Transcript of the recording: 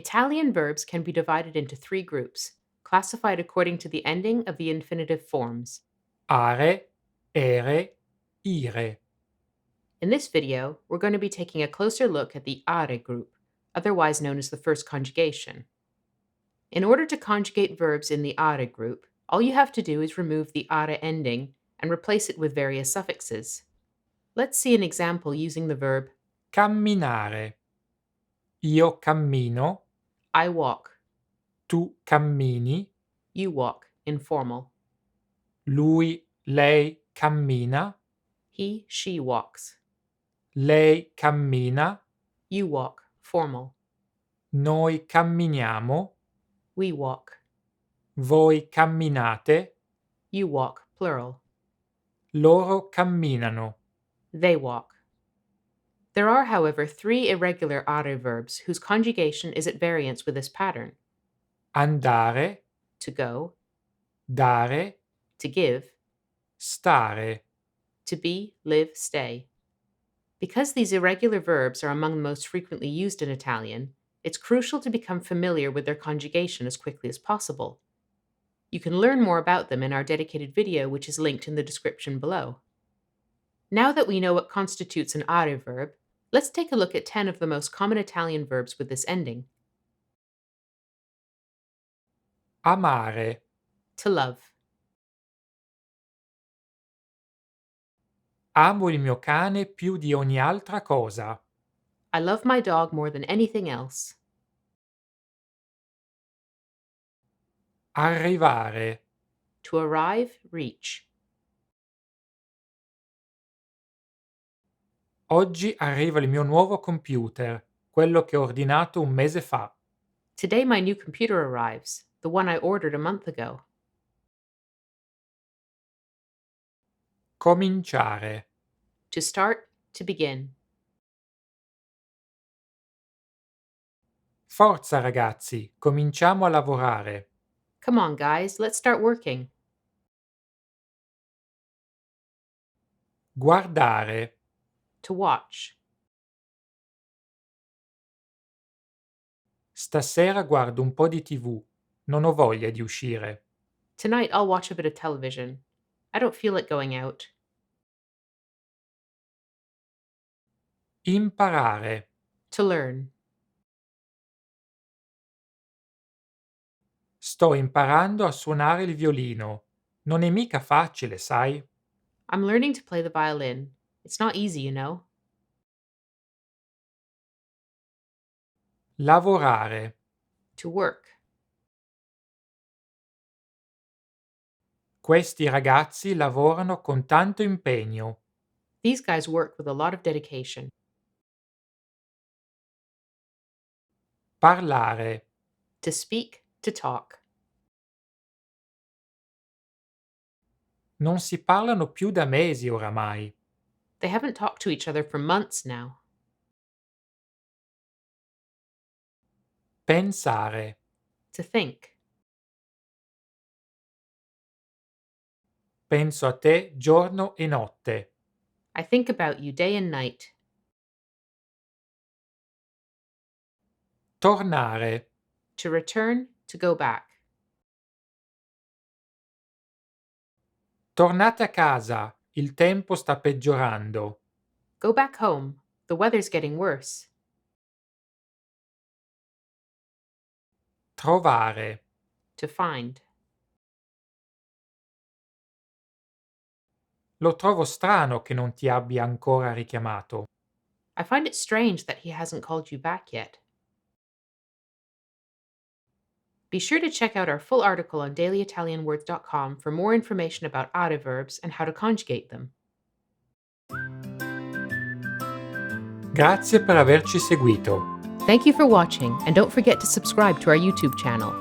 Italian verbs can be divided into three groups, classified according to the ending of the infinitive forms. Are, ere, ire. In this video, we're going to be taking a closer look at the are group, otherwise known as the first conjugation. In order to conjugate verbs in the are group, all you have to do is remove the are ending and replace it with various suffixes. Let's see an example using the verb Camminare. Io cammino, I walk, tu cammini, you walk, informal. lui, lei cammina, He, she walks, lei cammina, you walk, formal. noi camminiamo, We walk, voi camminate, you walk, plural. loro camminano. They walk. There are, however, three irregular are verbs whose conjugation is at variance with this pattern. Andare, To go, dare, to give, stare. to be, live, stay. Because these irregular verbs are among the most frequently used in Italian, it's crucial to become familiar with their conjugation as quickly as possible. You can learn more about them in our dedicated video, which is linked in the description below. Now that we know what constitutes an are verb, let's take a look at 10 of the most common Italian verbs with this ending. Amare, To love, amo il mio cane più di ogni altra cosa. I love my dog more than anything else. Arrivare, To arrive, reach. oggi arriva il mio nuovo computer, quello che ho ordinato un mese fa. Today my new computer arrives, the one I ordered a month ago. Cominciare, To start, to begin. forza ragazzi, cominciamo a lavorare. Come on, guys, let's start working. Guardare, To watch. stasera guardo un po' di TV, non ho voglia di uscire. Tonight I'll watch a bit of television. I don't feel like going out. Imparare, To learn. sto imparando a suonare il violino. Non è mica facile, sai? I'm learning to play the violin. It's not easy, you know. Lavorare, To work. questi ragazzi lavorano con tanto impegno. These guys work with a lot of dedication. Parlare, To speak, to talk. non si parlano più da mesi oramai. They haven't talked to each other for months now. Pensare, To think. penso a te giorno e notte. I think about you day and night. Tornare, To return, to go back. tornate a casa, il tempo sta peggiorando. Go back home. The weather's getting worse. Trovare, To find. lo trovo strano che non ti abbia ancora richiamato. I find it strange that he hasn't called you back yet. Be sure to check out our full article on dailyitalianwords.com for more information about are verbs and how to conjugate them. Grazie per averci seguito. Thank you for watching, and don't forget to subscribe to our YouTube channel.